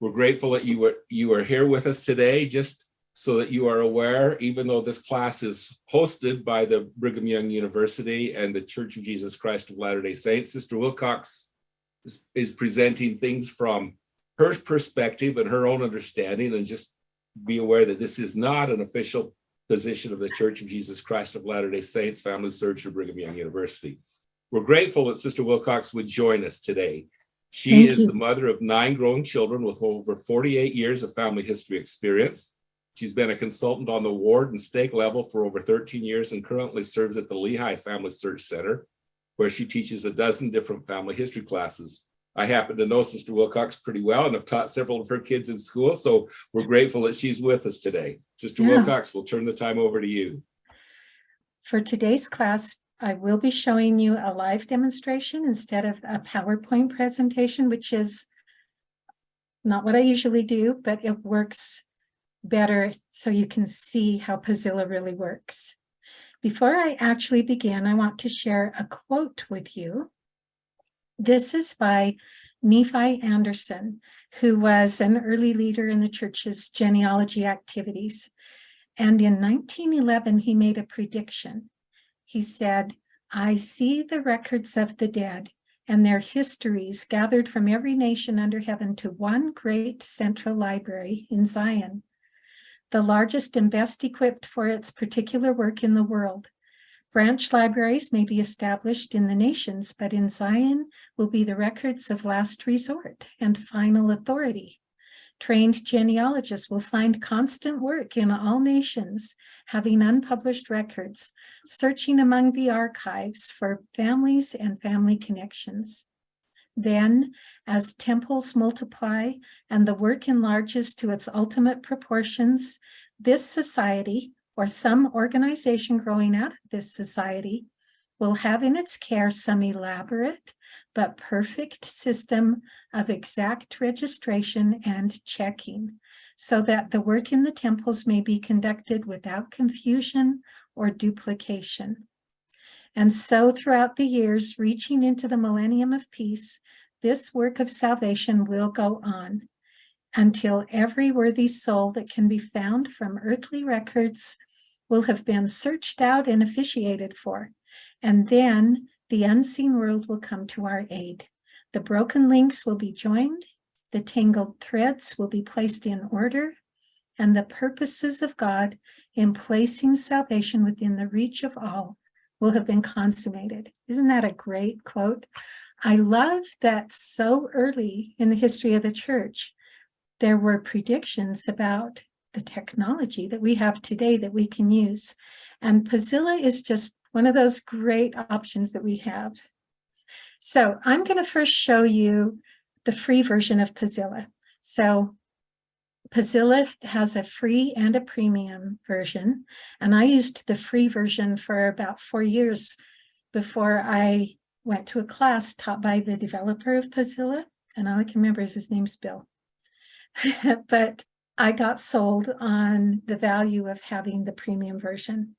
We're grateful that you are here with us today, just so that you are aware, even though this class is hosted by the Brigham Young University and the Church of Jesus Christ of Latter-day Saints, Sister Wilcox is presenting things from her perspective and her own understanding, and just be aware that this is not an official position of the Church of Jesus Christ of Latter-day Saints, FamilySearch, or Brigham Young University. We're grateful that Sister Wilcox would join us today. She is the mother of 9 growing children with over 48 years of family history experience. She's been a consultant on the ward and stake level for over 13 years and currently serves at the Lehigh Family Search Center, where she teaches a dozen different family history classes. I happen to know Sister Wilcox pretty well and have taught several of her kids in school, so we're grateful that she's with us today. Sister Wilcox, we'll turn the time over to you. For today's class, I will be showing you a live demonstration instead of a PowerPoint presentation, which is not what I usually do, but it works better so you can see how Puzzilla really works. Before I actually begin, I want to share a quote with you. This is by Nephi Anderson, who was an early leader in the church's genealogy activities. And in 1911, he made a prediction. He said, "I see the records of the dead and their histories gathered from every nation under heaven to one great central library in Zion, the largest and best equipped for its particular work in the world. Branch libraries may be established in the nations, but in Zion will be the records of last resort and final authority. Trained genealogists will find constant work in all nations, having unpublished records, searching among the archives for families and family connections. Then, as temples multiply and the work enlarges to its ultimate proportions, this society, or some organization growing out of this society, will have in its care some elaborate but perfect system of exact registration and checking, so that the work in the temples may be conducted without confusion or duplication. And so throughout the years, reaching into the millennium of peace, this work of salvation will go on until every worthy soul that can be found from earthly records will have been searched out and officiated for. And then the unseen world will come to our aid. The broken links will be joined, the tangled threads will be placed in order, and the purposes of God in placing salvation within the reach of all will have been consummated." Isn't that a great quote? I love that so early in the history of the church, there were predictions about the technology that we have today that we can use. And Puzzilla is just one of those great options that we have. So I'm going to first show you the free version of Puzzilla. So Puzzilla has a free and a premium version, and I used the free version for about 4 years before I went to a class taught by the developer of Puzzilla, and all I can remember is his name's Bill. But I got sold on the value of having the premium version.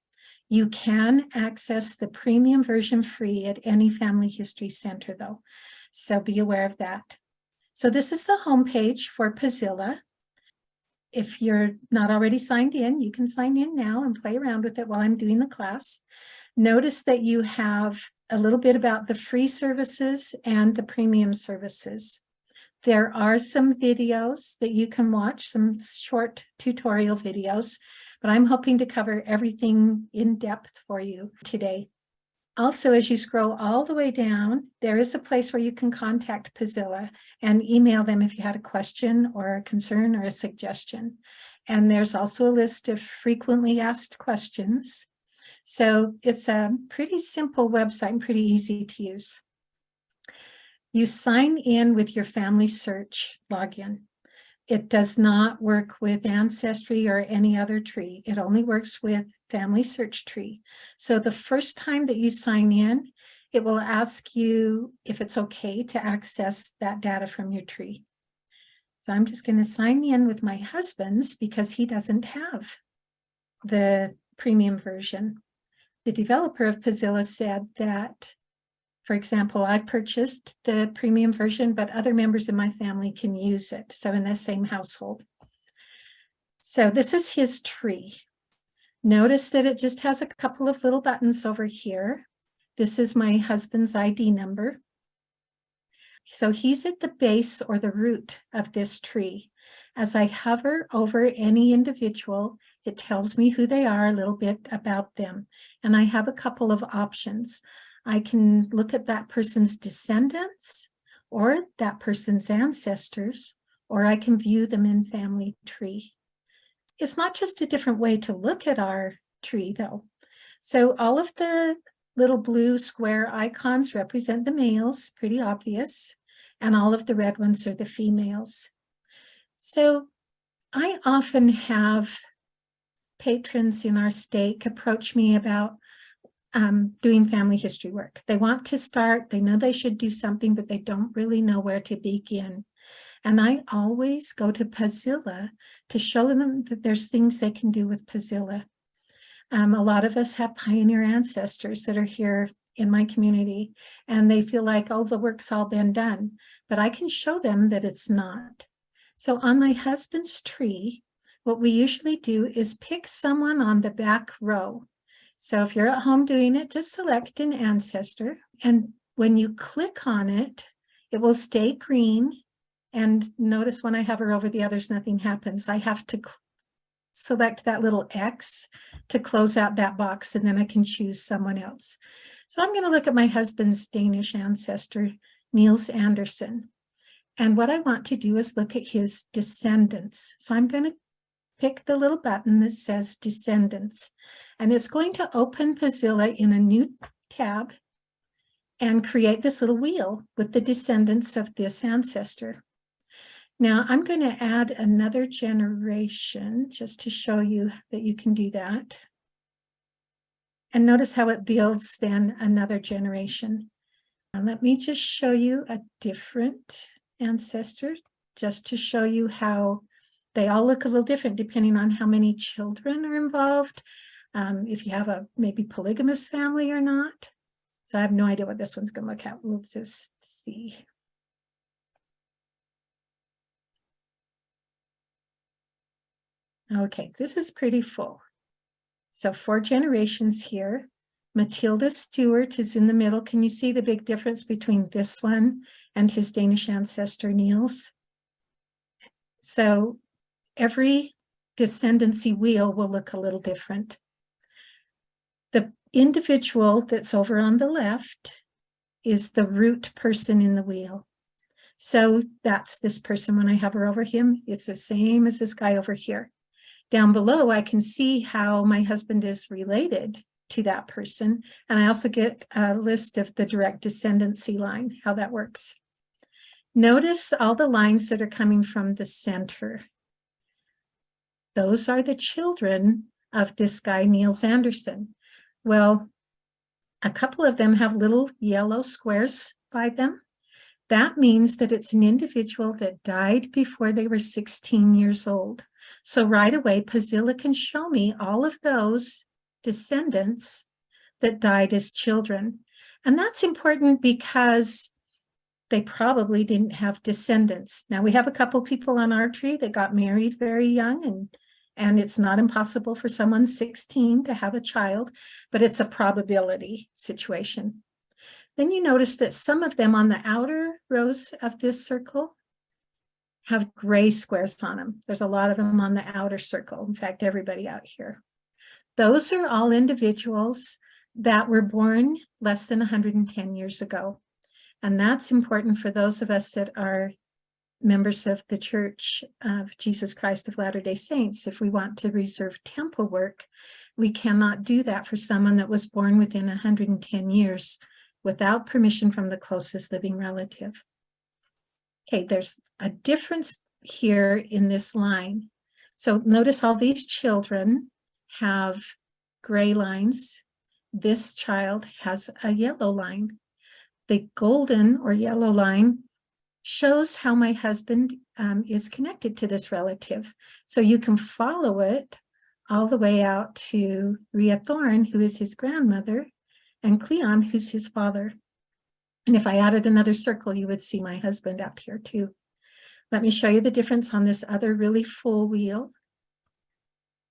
You can access the premium version free at any family history center, though, so be aware of that. So this is the homepage for Puzzilla. If you're not already signed in, you can sign in now and play around with it while I'm doing the class. Notice that you have a little bit about the free services and the premium services. There are some videos that you can watch, some short tutorial videos, but I'm hoping to cover everything in depth for you today. Also, as you scroll all the way down, there is a place where you can contact Puzzilla and email them if you had a question or a concern or a suggestion. And there's also a list of frequently asked questions. So it's a pretty simple website and pretty easy to use. You sign in with your FamilySearch login. It does not work with Ancestry or any other tree. It only works with FamilySearch Tree. So the first time that you sign in, it will ask you if it's okay to access that data from your tree. So I'm just going to sign in with my husband's because he doesn't have the premium version. The developer of Puzzilla said that For example, I purchased the premium version, but other members of my family can use it. So in the same household. So this is his tree. Notice that it just has a couple of little buttons over here. This is my husband's ID number. So he's at the base or the root of this tree. As I hover over any individual, it tells me who they are, a little bit about them. And I have a couple of options. I can look at that person's descendants or that person's ancestors, or I can view them in family tree. It's not just a different way to look at our tree, though. So all of the little blue square icons represent the males, pretty obvious, and all of the red ones are the females. So I often have patrons in our stake approach me about doing family history work. They want to start, they know they should do something, but they don't really know where to begin. And I always go to Puzzilla to show them that there's things they can do with Puzzilla. A lot of us have pioneer ancestors that are here in my community, and they feel like, oh, the work's all been done, but I can show them that it's not. So on my husband's tree, what we usually do is pick someone on the back row. So if you're at home doing it, just select an ancestor, and when you click on it, it will stay green. And notice when I hover over the others, nothing happens. I have to select that little X to close out that box, and then I can choose someone else. So I'm going to look at my husband's Danish ancestor, Niels Andersen. And what I want to do is look at his descendants. So I'm going to pick the little button that says descendants, and it's going to open Puzzilla in a new tab and create this little wheel with the descendants of this ancestor. Now I'm going to add another generation just to show you that you can do that. And notice how it builds then another generation. And let me just show you a different ancestor just to show you how they all look a little different depending on how many children are involved, if you have a maybe polygamous family or not. So I have no idea what this one's going to look at. We'll just see. Okay, this is pretty full. So 4 generations here. Matilda Stewart is in the middle. Can you see the big difference between this one and his Danish ancestor, Niels? So every descendancy wheel will look a little different. The individual that's over on the left is the root person in the wheel. So that's this person. When I hover over him, it's the same as this guy over here. Down below, I can see how my husband is related to that person. And I also get a list of the direct descendancy line, how that works. Notice all the lines that are coming from the center. Those are the children of this guy, Niels Andersen. Well, a couple of them have little yellow squares by them. That means that it's an individual that died before they were 16 years old. So right away, Puzzilla can show me all of those descendants that died as children. And that's important because they probably didn't have descendants. Now, we have a couple people on our tree that got married very young, and it's not impossible for someone 16 to have a child, but it's a probability situation. Then you notice that some of them on the outer rows of this circle have gray squares on them. There's a lot of them on the outer circle. In fact, everybody out here. Those are all individuals that were born less than 110 years ago. And that's important for those of us that are members of the Church of Jesus Christ of Latter-day Saints. If we want to reserve temple work, we cannot do that for someone that was born within 110 years without permission from the closest living relative. Okay, there's a difference here in this line. So notice all these children have gray lines. This child has a yellow line. The golden or yellow line shows how my husband is connected to this relative. So you can follow it all the way out to Rhea Thorne, who is his grandmother, and Cleon, who's his father. And if I added another circle, you would see my husband out here too. Let me show you the difference on this other really full wheel.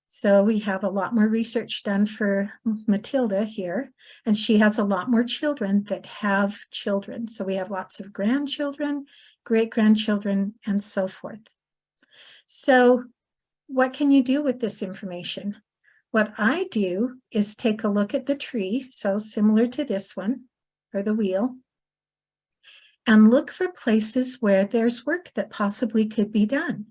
So we have a lot more research done for Matilda here, and she has a lot more children that have children. So we have lots of grandchildren, great-grandchildren, and so forth. So what can you do with this information? What I do is take a look at the tree, so similar to this one, or the wheel, and look for places where there's work that possibly could be done.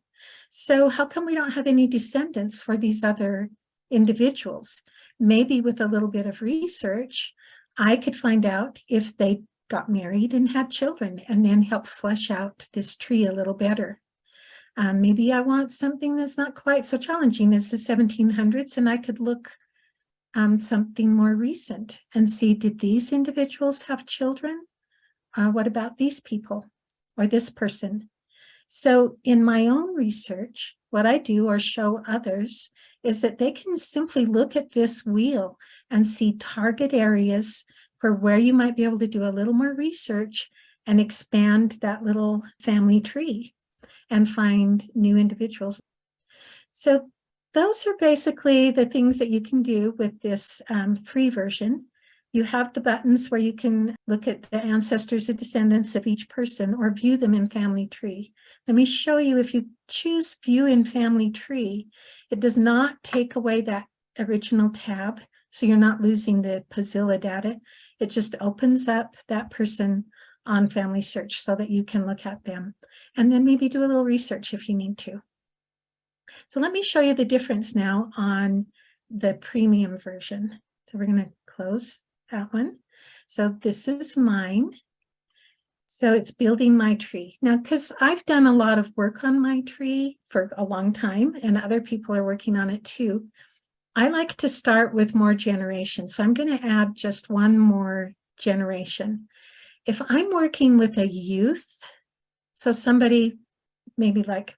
So how come we don't have any descendants for these other individuals? Maybe with a little bit of research, I could find out if they got married and had children, and then help flesh out this tree a little better. Maybe I want something that's not quite so challenging as the 1700s, and I could look something more recent and see, did these individuals have children? What about these people or this person? So in my own research, what I do or show others is that they can simply look at this wheel and see target areas for where you might be able to do a little more research and expand that little family tree and find new individuals. So those are basically the things that you can do with this free version. You have the buttons where you can look at the ancestors or descendants of each person or view them in family tree. Let me show you, if you choose view in family tree, it does not take away that original tab. So you're not losing the Puzzilla data. It just opens up that person on FamilySearch so that you can look at them and then maybe do a little research if you need to. So let me show you the difference now on the premium version. So we're going to close that one. So this is mine. So it's building my tree. Now, because I've done a lot of work on my tree for a long time, and other people are working on it too, I like to start with more generations. So I'm going to add just one more generation. If I'm working with a youth, so somebody maybe like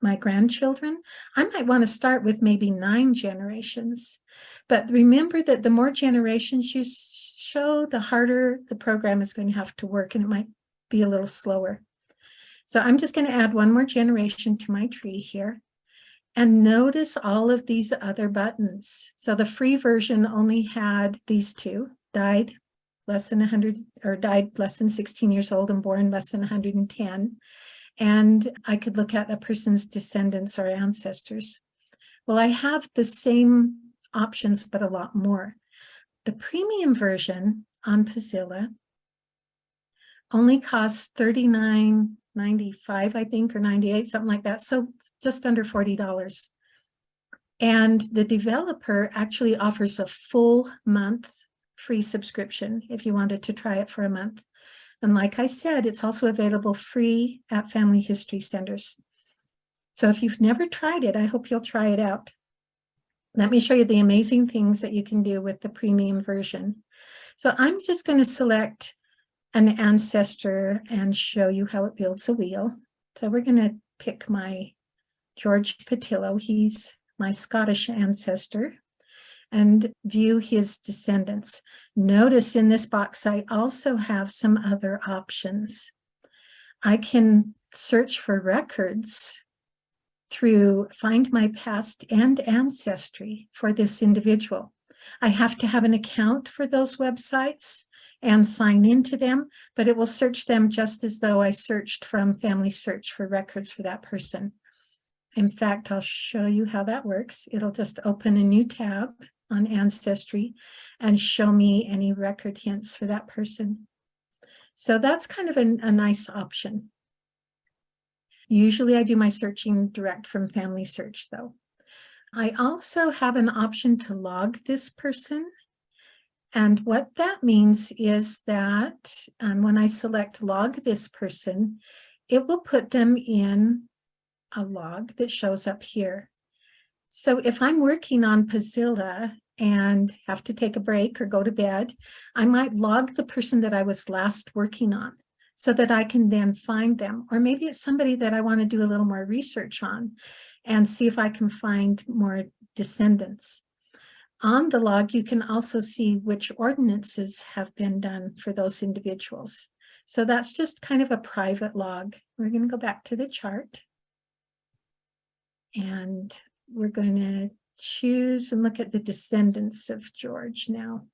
my grandchildren, I might want to start with maybe 9 generations. But remember that the more generations you show, the harder the program is going to have to work, and it might be a little slower. So I'm just going to add one more generation to my tree here. And notice all of these other buttons. So the free version only had these two: died less than 100, or died less than 16 years old and born less than 110. And I could look at a person's descendants or ancestors. Well, I have the same options, but a lot more. The premium version on Puzzilla only costs $39.95, I think, or 98, something like that. So just under $40. And the developer actually offers a full month free subscription if you wanted to try it for a month. And like I said, it's also available free at family history centers. So if you've never tried it, I hope you'll try it out. Let me show you the amazing things that you can do with the premium version. So I'm just going to select an ancestor and show you how it builds a wheel. So we're going to pick my George Patillo. He's my Scottish ancestor, and view his descendants. Notice in this box, I also have some other options. I can search for records through Find My Past and Ancestry for this individual. I have to have an account for those websites and sign into them, but it will search them just as though I searched from FamilySearch for records for that person. In fact, I'll show you how that works. It'll just open a new tab on Ancestry and show me any record hints for that person. So that's kind of a nice option. Usually I do my searching direct from FamilySearch though. I also have an option to log this person. And what that means is that when I select log this person, it will put them in a log that shows up here. So if I'm working on Puzzilla and have to take a break or go to bed, I might log the person that I was last working on so that I can then find them. Or maybe it's somebody that I want to do a little more research on and see if I can find more descendants. On the log, you can also see which ordinances have been done for those individuals. So that's just kind of a private log. We're going to go back to the chart. And we're going to choose and look at the descendants of George now.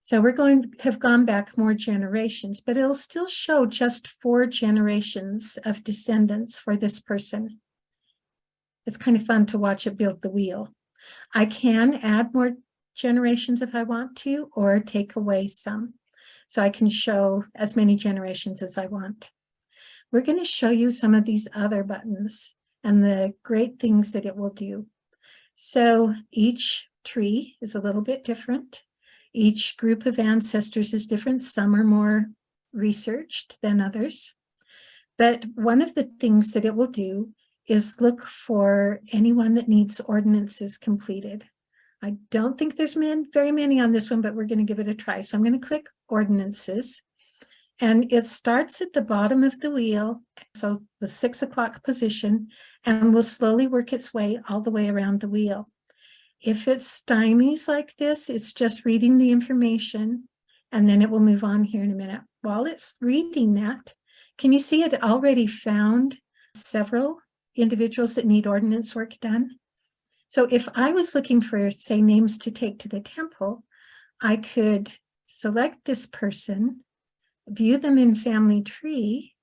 So we're going to have gone back more generations, but it'll still show just 4 generations of descendants for this person. It's kind of fun to watch it build the wheel. I can add more generations if I want to, or take away some. So I can show as many generations as I want. We're going to show you some of these other buttons and the great things that it will do. So each tree is a little bit different. Each group of ancestors is different. Some are more researched than others. But one of the things that it will do is look for anyone that needs ordinances completed. I don't think there's very many on this one, but we're going to give it a try. So I'm going to click ordinances. And it starts at the bottom of the wheel, so the 6 o'clock position, and will slowly work its way all the way around the wheel. If it stymies like this, it's just reading the information, and then it will move on here in a minute. While it's reading that, can you see it already found several individuals that need ordinance work done? So if I was looking for, say, names to take to the temple, I could select this person, view them in Family Tree,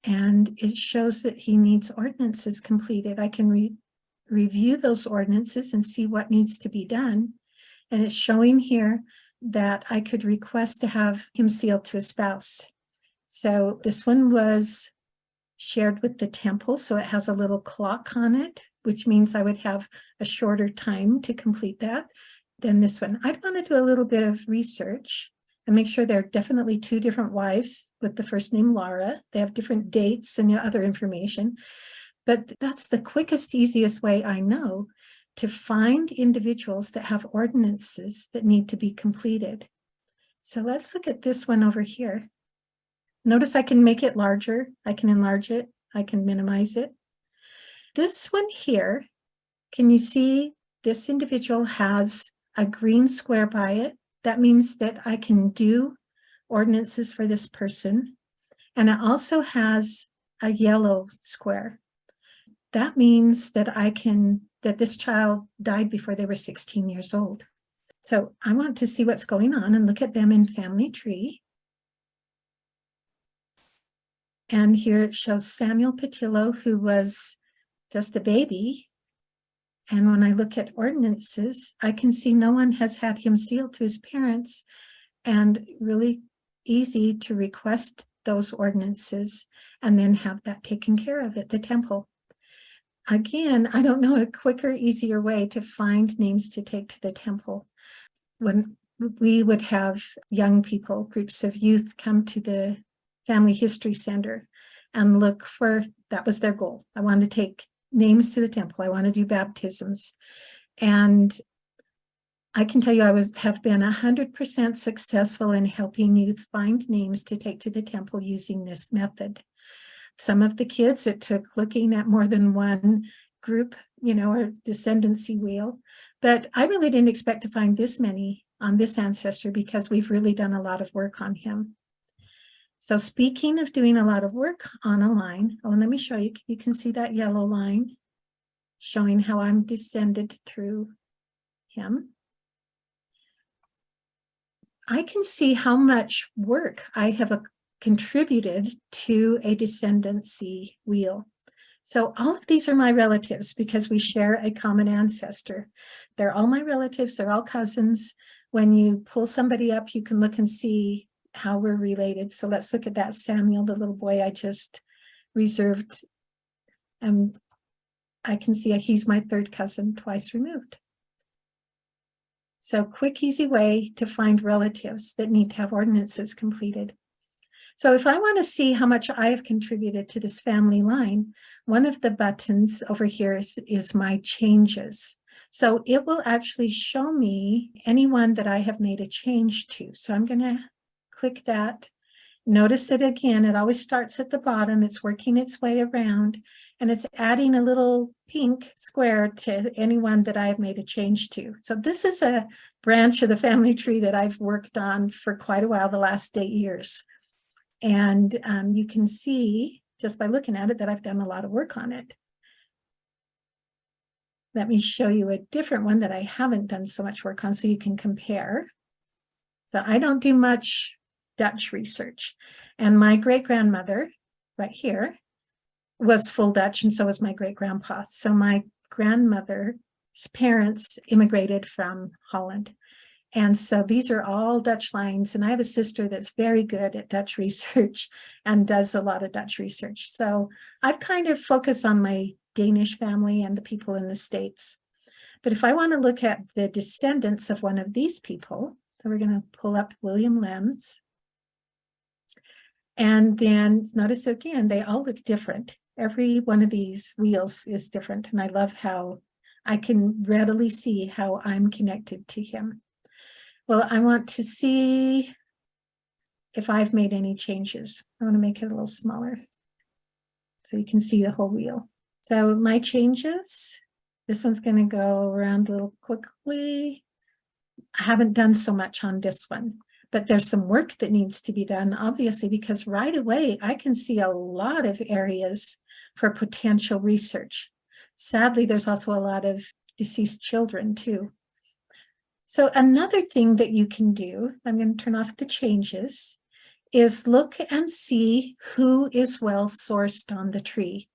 and it shows that he needs ordinances completed. I can review those ordinances and see what needs to be done. And it's showing here that I could request to have him sealed to a spouse. So this one was shared with the temple, so it has a little clock on it, which means I would have a shorter time to complete that than this one. I'd want to do a little bit of research and make sure there are definitely 2 different wives with the first name Laura. They have different dates and other information. But that's the quickest, easiest way I know to find individuals that have ordinances that need to be completed. So let's look at this one over here. Notice I can make it larger. I can enlarge it. I can minimize it. This one here, can you see this individual has a green square by it? That means that I can do ordinances for this person. And it also has a yellow square. That means that that this child died before they were 16 years old. So I want to see what's going on and look at them in Family Tree. And here it shows Samuel Patillo, who was just a baby. And when I look at ordinances, I can see no one has had him sealed to his parents, and really easy to request those ordinances and then have that taken care of at the temple. Again, I don't know a quicker, easier way to find names to take to the temple. When we would have young people, groups of youth come to the Family History Center and look for, that was their goal. I want to take names to the temple. I want to do baptisms. And I can tell you I have been 100% successful in helping youth find names to take to the temple using this method. Some of the kids, it took looking at more than one group, or descendancy wheel. But I really didn't expect to find this many on this ancestor because we've really done a lot of work on him. So speaking of doing a lot of work on a line, let me show you. You can see that yellow line showing how I'm descended through him. I can see how much work I have contributed to a descendancy wheel. So all of these are my relatives because we share a common ancestor. They're all my relatives, they're all cousins. When you pull somebody up, you can look and see how we're related. So let's look at that Samuel, the little boy I just reserved. I can see he's my 3rd cousin, twice removed. So quick, easy way to find relatives that need to have ordinances completed. So if I want to see how much I have contributed to this family line, one of the buttons over here is my changes. So it will actually show me anyone that I have made a change to. So I'm going to click that, Notice it again, it always starts at the bottom, it's working its way around, and it's adding a little pink square to anyone that I've made a change to. So this is a branch of the family tree that I've worked on for quite a while, the last 8 years. And you can see just by looking at it that I've done a lot of work on it. Let me show you a different one that I haven't done so much work on so you can compare. So I don't do much Dutch research. And my great-grandmother, right here, was full Dutch, and so was my great-grandpa. So my grandmother's parents immigrated from Holland. And so these are all Dutch lines, and I have a sister that's very good at Dutch research and does a lot of Dutch research. So I've kind of focused on my Danish family and the people in the States. But if I want to look at the descendants of one of these people, so we're going to pull up William Lems. And then notice again, they all look different. Every one of these wheels is different. And I love how I can readily see how I'm connected to him. Well, I want to see if I've made any changes. I want to make it a little smaller so you can see the whole wheel. So my changes, this one's going to go around a little quickly. I haven't done so much on this one, but there's some work that needs to be done, obviously, because right away I can see a lot of areas for potential research. Sadly, there's also a lot of deceased children too. So another thing that you can do, I'm going to turn off the changes, is look and see who is well sourced on the tree.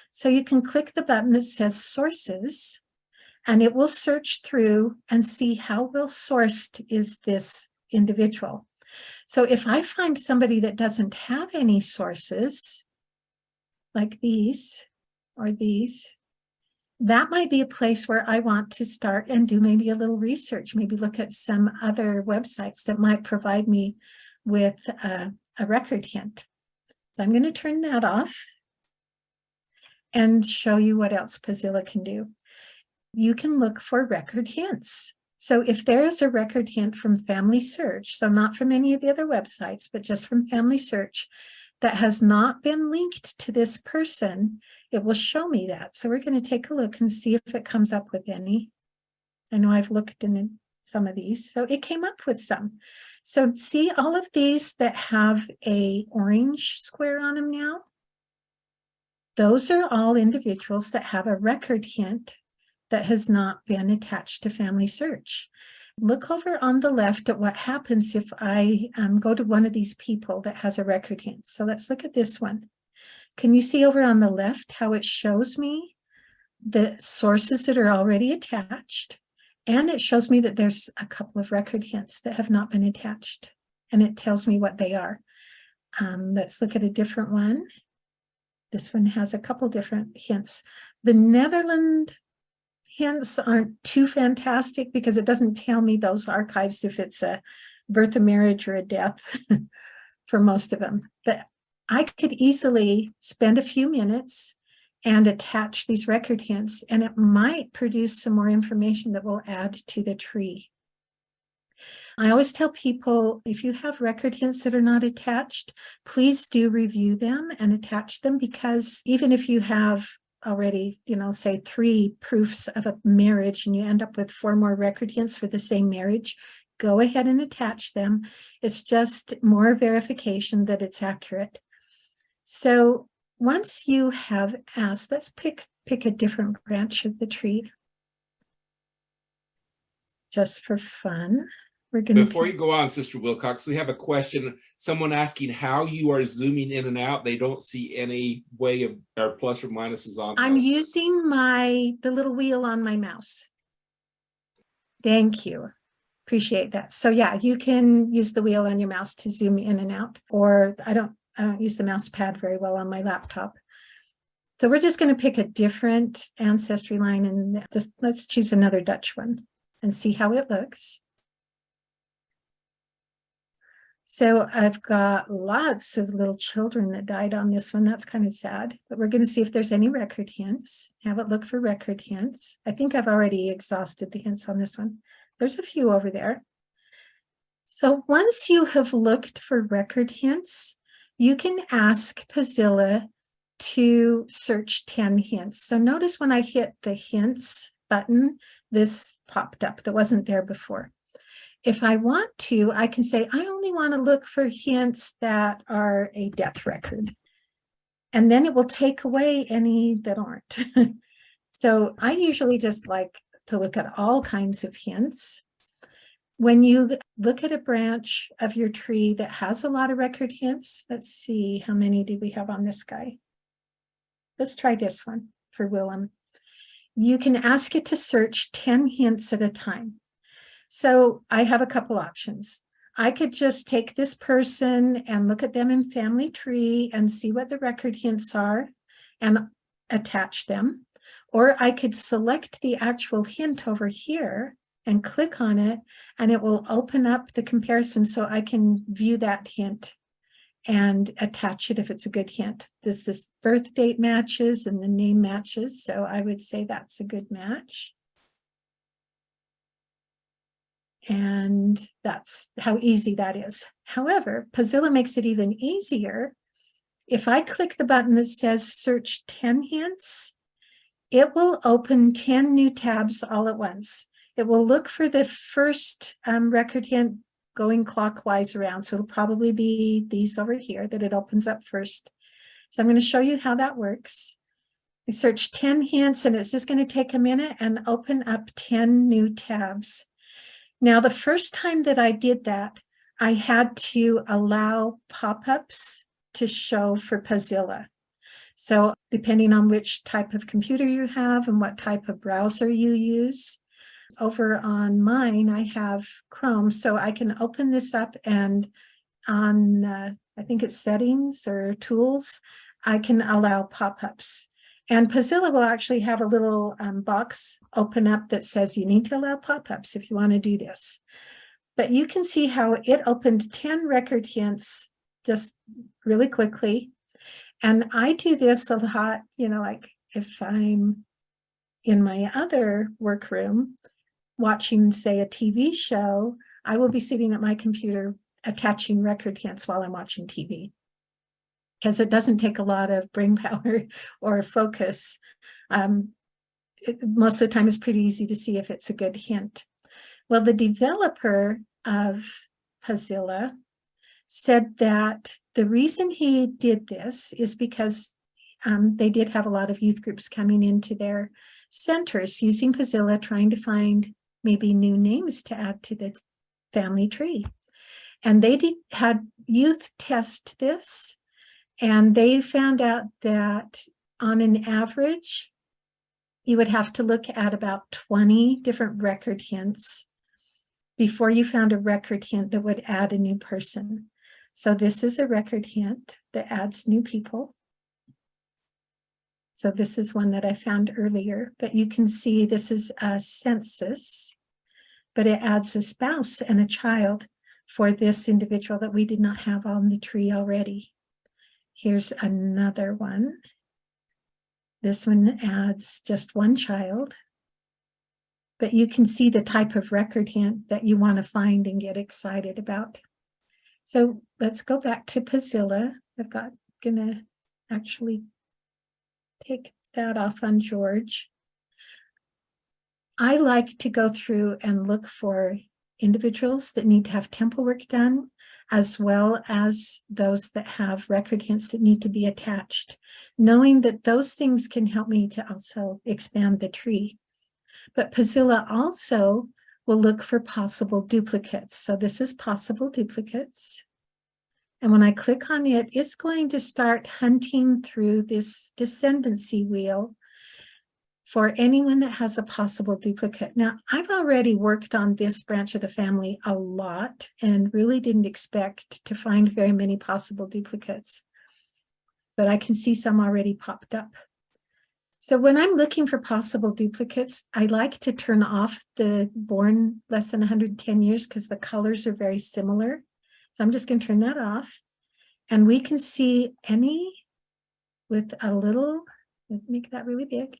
So you can click the button that says sources, and it will search through and see how well sourced is this individual. So if I find somebody that doesn't have any sources, like these or these, that might be a place where I want to start and do maybe a little research, maybe look at some other websites that might provide me with a record hint. So I'm going to turn that off and show you what else Puzzilla can do. You can look for record hints. So if there is a record hint from FamilySearch, so not from any of the other websites, but just from FamilySearch, that has not been linked to this person, it will show me that. So we're going to take a look and see if it comes up with any. I know I've looked in some of these, so it came up with some. So see all of these that have a orange square on them now? Those are all individuals that have a record hint that has not been attached to FamilySearch. Look over on the left at what happens if I go to one of these people that has a record hint. So let's look at this one. Can you see over on the left how it shows me the sources that are already attached? And it shows me that there's a couple of record hints that have not been attached. And it tells me what they are. Let's look at a different one. This one has a couple different hints. The Netherlands hints aren't too fantastic because it doesn't tell me those archives if it's a birth, a marriage, or a death for most of them. But I could easily spend a few minutes and attach these record hints, and it might produce some more information that will add to the tree. I always tell people, if you have record hints that are not attached, please do review them and attach them, because even if you have already, say 3 proofs of a marriage and you end up with 4 more record hints for the same marriage, go ahead and attach them. It's just more verification that it's accurate. So once you have asked, let's pick a different branch of the tree just for fun. We're going Before you go on, Sister Wilcox, we have a question. Someone asking how you are zooming in and out. They don't see any way of or plus or minuses on. I'm using the little wheel on my mouse. Thank you. Appreciate that. So yeah, you can use the wheel on your mouse to zoom in and out, or I don't use the mouse pad very well on my laptop. So we're just going to pick a different ancestry line and just let's choose another Dutch one and see how it looks. So I've got lots of little children that died on this one. That's kind of sad, but we're going to see if there's any record hints. Have it look for record hints. I think I've already exhausted the hints on this one. There's a few over there. So once you have looked for record hints, you can ask Puzzilla to search 10 hints. So notice when I hit the hints button, this popped up that wasn't there before. If I want to, I can say, I only want to look for hints that are a death record. And then it will take away any that aren't. So I usually just like to look at all kinds of hints. When you look at a branch of your tree that has a lot of record hints, let's see, how many do we have on this guy? Let's try this one for Willem. You can ask it to search 10 hints at a time. So I have a couple options. I could just take this person and look at them in Family Tree and see what the record hints are and attach them. Or I could select the actual hint over here and click on it, and it will open up the comparison so I can view that hint and attach it if it's a good hint. This birth date matches and the name matches, so I would say that's a good match. And that's how easy that is. However, Puzzilla makes it even easier. If I click the button that says search 10 hints, it will open 10 new tabs all at once. It will look for the first record hint going clockwise around. So it'll probably be these over here that it opens up first. So I'm going to show you how that works. I search 10 hints, and it's just going to take a minute and open up 10 new tabs. Now, the first time that I did that, I had to allow pop-ups to show for Puzzilla. So depending on which type of computer you have and what type of browser you use, over on mine, I have Chrome, so I can open this up, and on, I think it's settings or tools, I can allow pop-ups. And Puzzilla will actually have a little box open up that says you need to allow pop-ups if you want to do this. But you can see how it opened 10 record hints just really quickly. And I do this a lot, you know, like if I'm in my other workroom watching, say, a TV show, I will be sitting at my computer attaching record hints while I'm watching TV, because it doesn't take a lot of brain power or focus. Most of the time it's pretty easy to see if it's a good hint. Well, the developer of Puzzilla said that the reason he did this is because they did have a lot of youth groups coming into their centers using Puzzilla, trying to find maybe new names to add to the family tree. And they had youth test this, and they found out that on an average, you would have to look at about 20 different record hints before you found a record hint that would add a new person. So this is a record hint that adds new people. So this is one that I found earlier, but you can see this is a census, but it adds a spouse and a child for this individual that we did not have on the tree already. Here's another one. This one adds just one child, but you can see the type of record hint that you want to find and get excited about. So let's go back to Puzzilla. Gonna actually take that off on George. I like to go through and look for individuals that need to have temple work done, as well as those that have record hints that need to be attached, knowing that those things can help me to also expand the tree. But Puzzilla also will look for possible duplicates. So this is possible duplicates. And when I click on it, it's going to start hunting through this descendancy wheel for anyone that has a possible duplicate. Now, I've already worked on this branch of the family a lot and really didn't expect to find very many possible duplicates, but I can see some already popped up. So when I'm looking for possible duplicates, I like to turn off the born less than 110 years because the colors are very similar. So I'm just going to turn that off. And we can see any with a little, let's make that really big,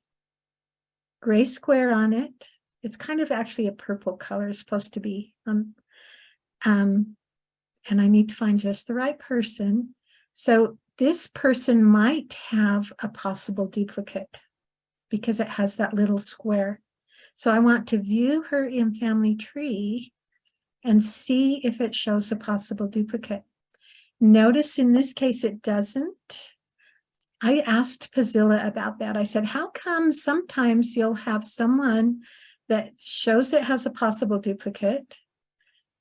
gray square on it. It's kind of actually a purple color, it's supposed to be. And I need to find just the right person. So this person might have a possible duplicate because it has that little square. So I want to view her in family tree and see if it shows a possible duplicate. Notice in this case, it doesn't. I asked Puzzilla about that. I said, how come sometimes you'll have someone that shows it has a possible duplicate,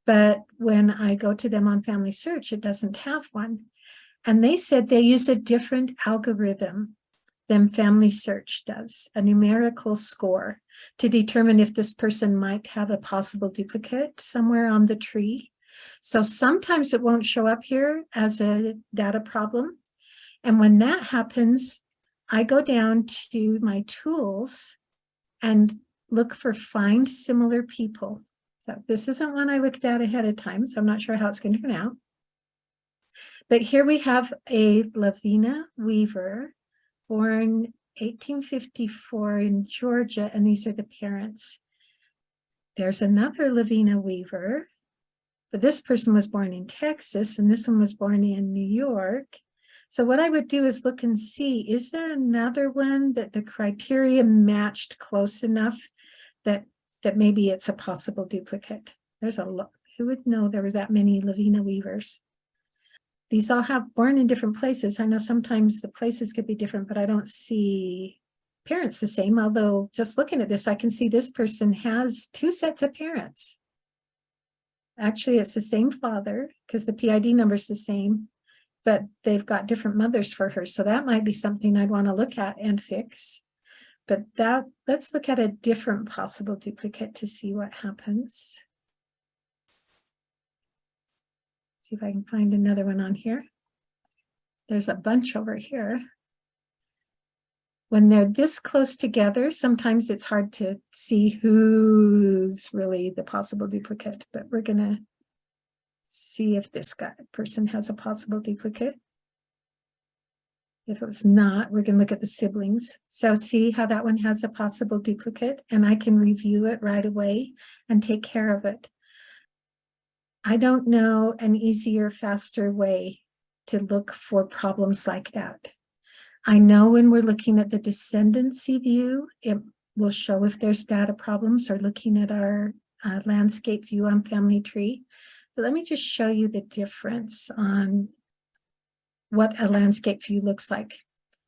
but when I go to them on FamilySearch, it doesn't have one. And they said they use a different algorithm than FamilySearch does, a numerical score to determine if this person might have a possible duplicate somewhere on the tree. So sometimes it won't show up here as a data problem. And when that happens, I go down to my tools and look for find similar people. So this isn't one I looked at ahead of time, so I'm not sure how it's going to turn out. But here we have a Lavina Weaver, born 1854 in Georgia, and these are the parents. There's another Lavina Weaver, but this person was born in Texas, and this one was born in New York. So what I would do is look and see, is there another one that the criteria matched close enough that maybe it's a possible duplicate? There's a lot. Who would know there were that many Lavina Weavers? These all have born in different places. I know sometimes the places could be different, but I don't see parents the same. Although just looking at this, I can see this person has two sets of parents. Actually, it's the same father because the PID number is the same, but they've got different mothers for her. So that might be something I'd want to look at and fix. But let's look at a different possible duplicate to see what happens. See if I can find another one on here. There's a bunch over here. When they're this close together, sometimes it's hard to see who's really the possible duplicate, but we're going to see if this person has a possible duplicate. If it was not, we're going to look at the siblings. So see how that one has a possible duplicate, and I can review it right away and take care of it. I don't know an easier, faster way to look for problems like that. I know when we're looking at the descendancy view, it will show if there's data problems, or looking at our landscape view on Family Tree. But let me just show you the difference on what a landscape view looks like.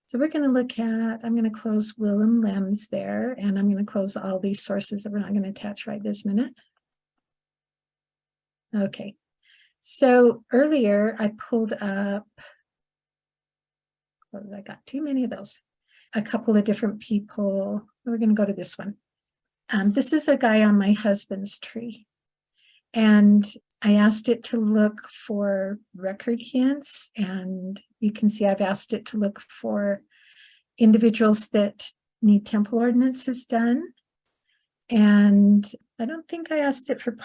So we're going to look at, I'm going to close Willem Lems there, and I'm going to close all these sources that we're not going to attach right this minute. Okay, so earlier I pulled up, I got too many of those, a couple of different people. We're going to go to this one. This is a guy on my husband's tree, and I asked it to look for record hints, and you can see I've asked it to look for individuals that need temple ordinances done. And I don't think I asked it for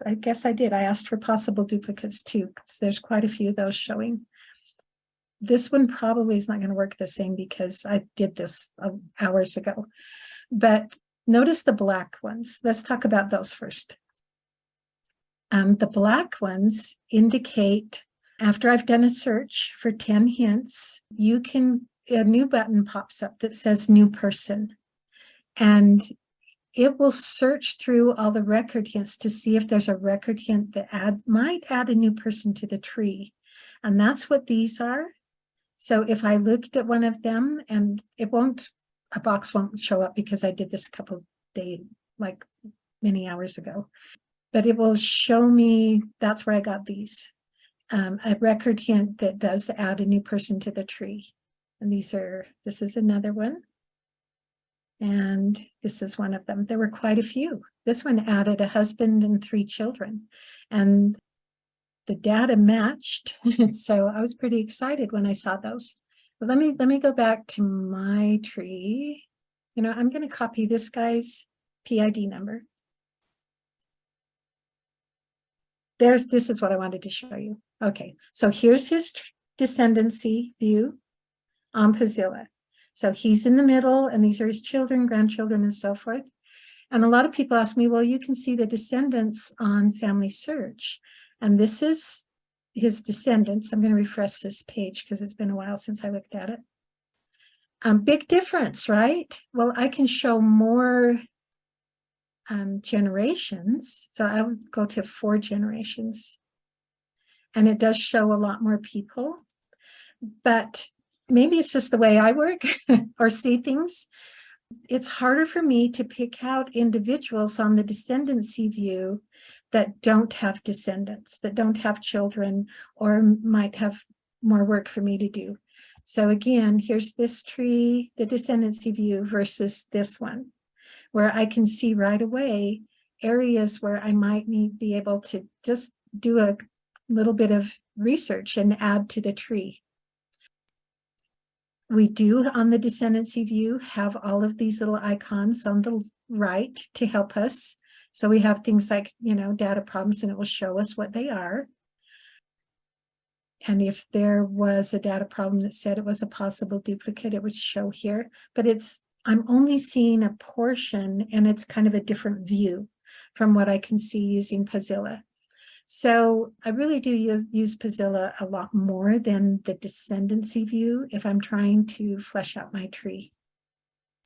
I guess I did. I asked for possible duplicates too, because there's quite a few of those showing. This one probably is not going to work the same because I did this hours ago. But notice the black ones. Let's talk about those first. The black ones indicate, after I've done a search for 10 hints, a new button pops up that says new person. And it will search through all the record hints to see if there's a record hint that might add a new person to the tree. And that's what these are. So if I looked at one of them, and a box won't show up because I did this a couple of days, like many hours ago. But it will show me that's where I got these. A record hint that does add a new person to the tree. And this is another one. And this is one of them. There were quite a few. This one added a husband and 3 children. And the data matched. So I was pretty excited when I saw those. But let me go back to my tree. I'm going to copy this guy's PID number. This is what I wanted to show you. Okay, so here's his descendancy view on Puzzilla. So he's in the middle, and these are his children, grandchildren, and so forth. And a lot of people ask me, well, you can see the descendants on FamilySearch. And this is his descendants. I'm going to refresh this page because it's been a while since I looked at it. Big difference, right? Well, I can show more generations. So I would go to 4 generations. And it does show a lot more people. But maybe it's just the way I work or see things. It's harder for me to pick out individuals on the descendancy view that don't have descendants, that don't have children, or might have more work for me to do. So again, here's this tree, the descendancy view versus this one, where I can see right away areas where I might be able to just do a little bit of research and add to the tree. We do, on the descendancy view, have all of these little icons on the right to help us. So we have things like, data problems, and it will show us what they are. And if there was a data problem that said it was a possible duplicate, it would show here. But I'm only seeing a portion, and it's kind of a different view from what I can see using Puzzilla. So I really do use Puzzilla a lot more than the descendancy view if I'm trying to flesh out my tree.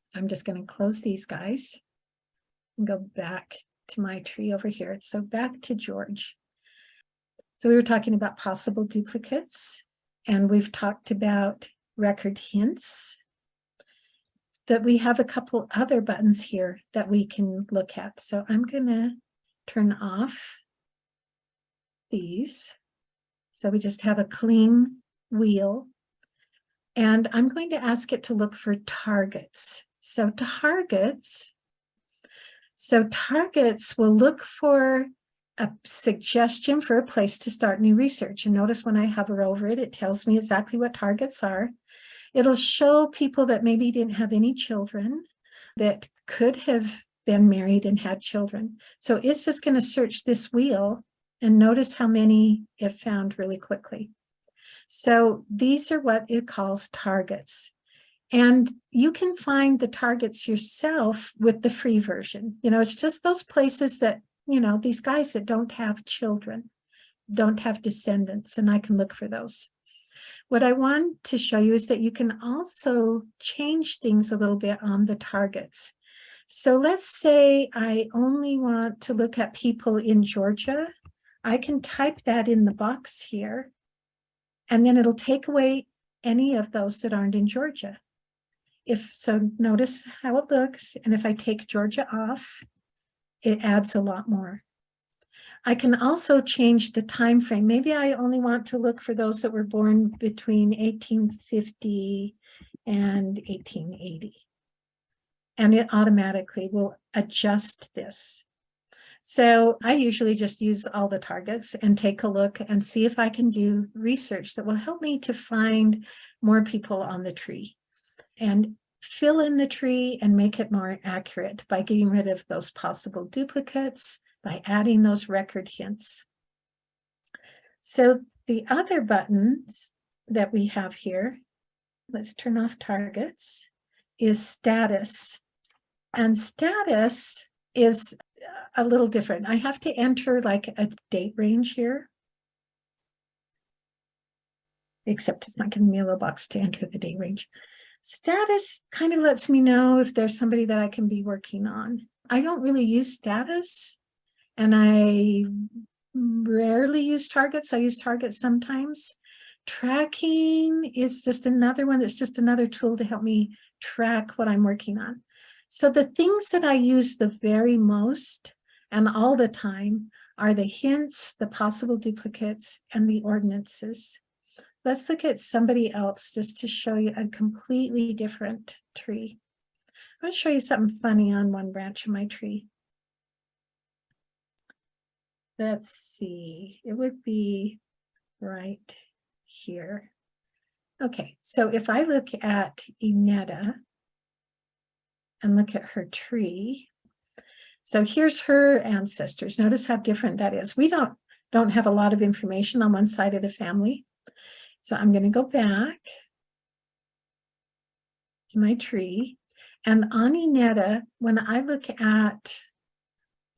So I'm just going to close these guys and go back to my tree over here. So back to George. So we were talking about possible duplicates, and we've talked about record hints. That we have a couple other buttons here that we can look at. So I'm going to turn off these. So we just have a clean wheel. And I'm going to ask it to look for targets. So targets will look for a suggestion for a place to start new research. And notice when I hover over it, it tells me exactly what targets are. It'll show people that maybe didn't have any children, that could have been married and had children. So it's just going to search this wheel and notice how many it found really quickly. So these are what it calls targets. And you can find the targets yourself with the free version. It's just those places that, these guys that don't have children, don't have descendants, and I can look for those. What I want to show you is that you can also change things a little bit on the targets. So let's say I only want to look at people in Georgia. I can type that in the box here, and then it'll take away any of those that aren't in Georgia. Notice how it looks. And if I take Georgia off, it adds a lot more. I can also change the time frame. Maybe I only want to look for those that were born between 1850 and 1880. And it automatically will adjust this. So I usually just use all the targets and take a look and see if I can do research that will help me to find more people on the tree and fill in the tree and make it more accurate by getting rid of those possible duplicates, by adding those record hints. So the other buttons that we have here, let's turn off targets, is status. And status is a little different. I have to enter like a date range here, except it's not giving me a little box to enter the date range. Status kind of lets me know if there's somebody that I can be working on. I don't really use status, and I rarely use targets. I use targets sometimes. Tracking is just another one that's just another tool to help me track what I'm working on. So the things that I use the very most and all the time are the hints, the possible duplicates, and the ordinances. Let's look at somebody else just to show you a completely different tree. I'm going to show you something funny on one branch of my tree. Let's see, it would be right here. Okay, so if I look at Inetta and look at her tree, so here's her ancestors. Notice how different that is. We don't have a lot of information on one side of the family. So I'm going to go back to my tree. And on Inetta, when I look at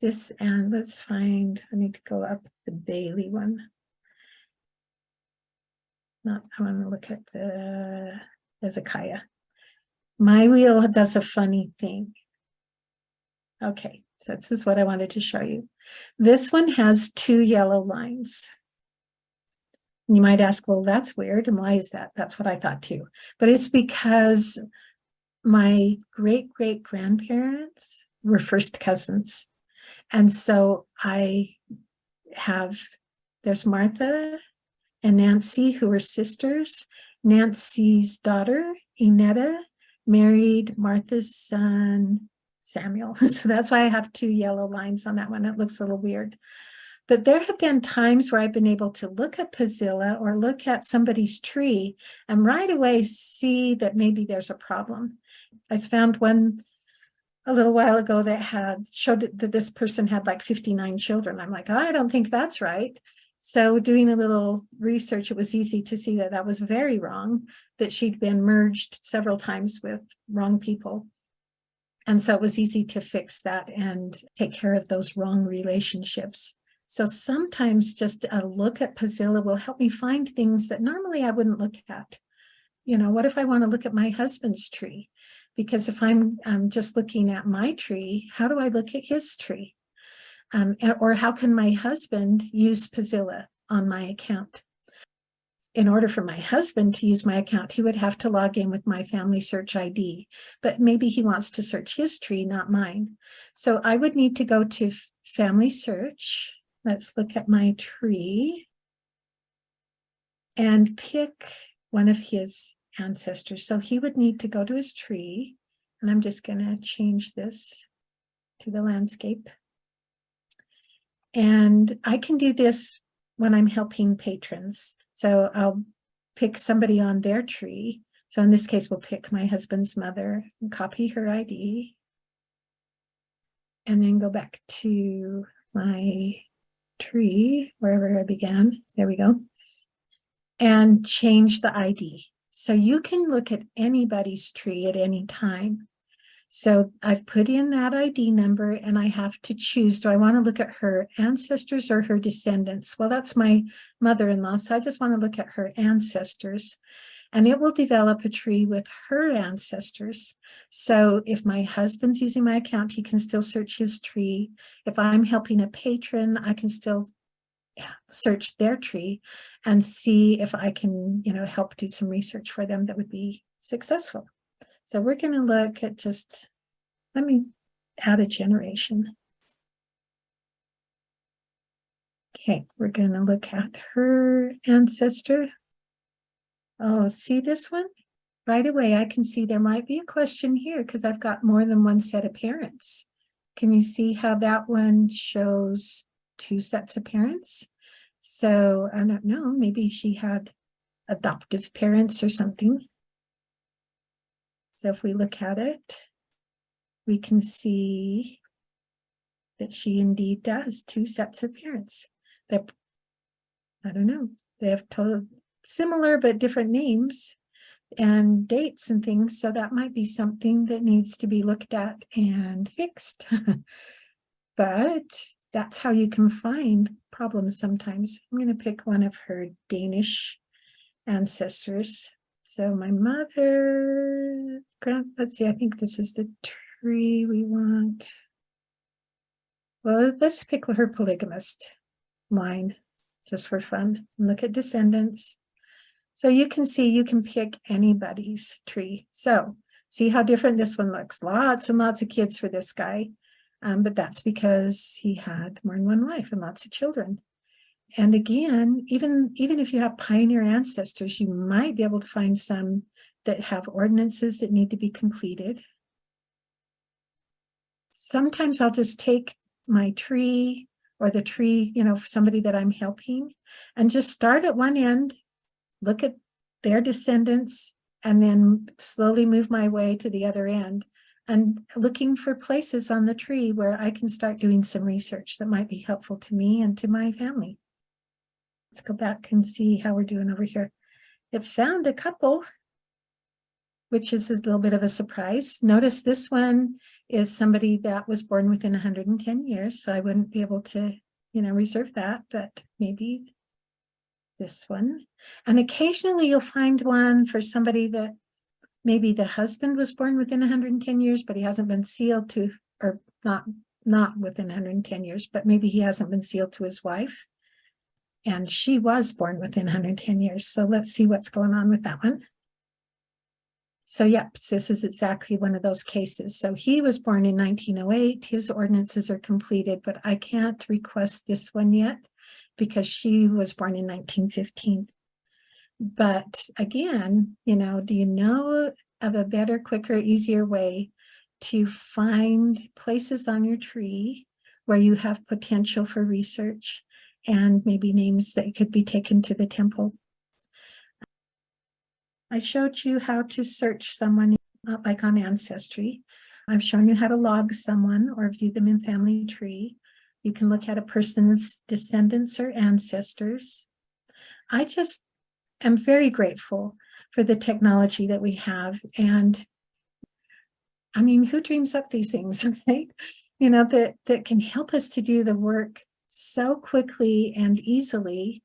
this, and let's find, I need to go up the Bailey one. not, I want to look at the Hezekiah. My wheel does a funny thing. Okay, so this is what I wanted to show you. This one has 2 yellow lines. You might ask, well, that's weird. And why is that? That's what I thought too. But it's because my great-great-grandparents were first cousins. And so there's Martha and Nancy, who were sisters. Nancy's daughter, Inetta, married Martha's son, Samuel. So that's why I have 2 yellow lines on that one. It looks a little weird. But there have been times where I've been able to look at Puzzilla or look at somebody's tree and right away see that maybe there's a problem. I found one a little while ago that showed that this person had like 59 children. I'm like, I don't think that's right. So doing a little research, it was easy to see that that was very wrong, that she'd been merged several times with wrong people. And so it was easy to fix that and take care of those wrong relationships. So sometimes just a look at Puzzilla will help me find things that normally I wouldn't look at. You know, what if I want to look at my husband's tree? Because if I'm just looking at my tree, how do I look at his tree? Or how can my husband use Puzzilla on my account? In order for my husband to use my account, he would have to log in with my FamilySearch ID, but maybe he wants to search his tree, not mine. So I would need to go to FamilySearch. Let's look at my tree and pick one of his ancestors. So he would need to go to his tree, and I'm just going to change this to the landscape. And I can do this when I'm helping patrons. So I'll pick somebody on their tree. So in this case, we'll pick my husband's mother and copy her ID. And then go back to my tree, wherever I began. There we go. And change the ID. So you can look at anybody's tree at any time. So I've put in that ID number and I have to choose, do I want to look at her ancestors or her descendants? Well, that's my mother-in-law, so I just want to look at her ancestors. And it will develop a tree with her ancestors. So if my husband's using my account, he can still search his tree. If I'm helping a patron, I can still search their tree and see if I can, help do some research for them that would be successful. So we're going to look at let me add a generation. Okay, we're going to look at her ancestor. Oh, see this one? Right away, I can see there might be a question here because I've got more than one set of parents. Can you see how that one shows 2 sets of parents? So I don't know, maybe she had adoptive parents or something. So if we look at it, we can see that she indeed does 2 sets of parents. I don't know, they have similar but different names and dates and things. So that might be something that needs to be looked at and fixed. But that's how you can find problems sometimes. I'm going to pick one of her Danish ancestors. So my mother, let's see, I think this is the tree we want. Well, let's pick her polygamist line just for fun and look at descendants. So you can see you can pick anybody's tree. So see how different this one looks. Lots and lots of kids for this guy. But that's because he had more than one wife and lots of children. And again, even if you have pioneer ancestors, you might be able to find some that have ordinances that need to be completed. Sometimes I'll just take my tree or the tree, for somebody that I'm helping and just start at one end, look at their descendants, and then slowly move my way to the other end and looking for places on the tree where I can start doing some research that might be helpful to me and to my family. Let's go back and see how we're doing over here. It found a couple, which is a little bit of a surprise. Notice this one is somebody that was born within 110 years, so I wouldn't be able to, reserve that, but maybe this one. And occasionally you'll find one for somebody that maybe the husband was born within 110 years, but he hasn't been sealed to, or not within 110 years, but maybe he hasn't been sealed to his wife. And she was born within 110 years. So let's see what's going on with that one. So yep, this is exactly one of those cases. So he was born in 1908. His ordinances are completed, but I can't request this one yet because she was born in 1915. But again, you know, do you know of a better, quicker, easier way to find places on your tree where you have potential for research and maybe names that could be taken to the temple? I showed you how to search someone like on Ancestry. I've shown you how to log someone or view them in Family Tree. You can look at a person's descendants or ancestors. I just am very grateful for the technology that we have. And I mean, who dreams up these things, right? You know, that can help us to do the work so quickly and easily.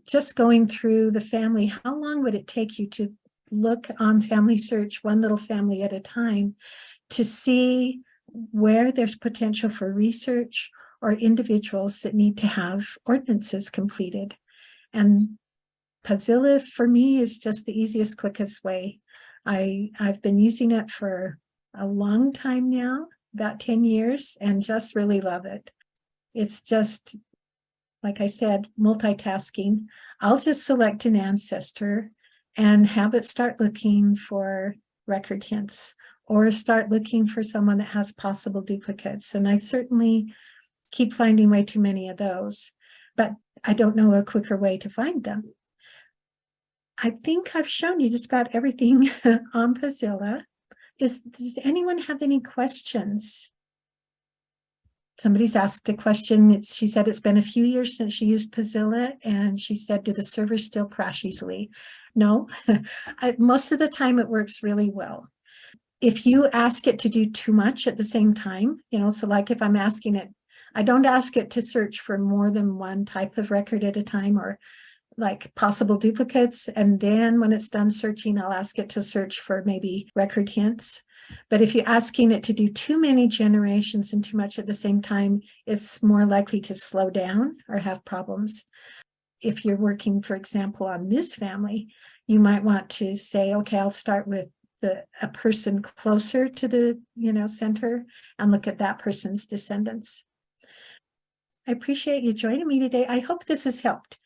Just going through the family, how long would it take you to look on FamilySearch one little family at a time to see where there's potential for research or individuals that need to have ordinances completed? And Puzzilla for me is just the easiest, quickest way. I've been using it for a long time now, about 10 years, and just really love it. It's just, like I said, multitasking. I'll just select an ancestor and have it start looking for record hints or start looking for someone that has possible duplicates. And I certainly keep finding way too many of those, but I don't know a quicker way to find them. I think I've shown you just about everything on Puzzilla. Does anyone have any questions? Somebody's asked a question. She said it's been a few years since she used Puzzilla, and she said, do the servers still crash easily? No, most of the time it works really well. If you ask it to do too much at the same time, you know, so like if I'm asking it, I don't ask it to search for more than one type of record at a time or like possible duplicates. And then when it's done searching, I'll ask it to search for maybe record hints. But if you're asking it to do too many generations and too much at the same time, it's more likely to slow down or have problems. If you're working, for example, on this family, you might want to say, okay, I'll start with a person closer to the, you know, center and look at that person's descendants. I appreciate you joining me today. I hope this has helped.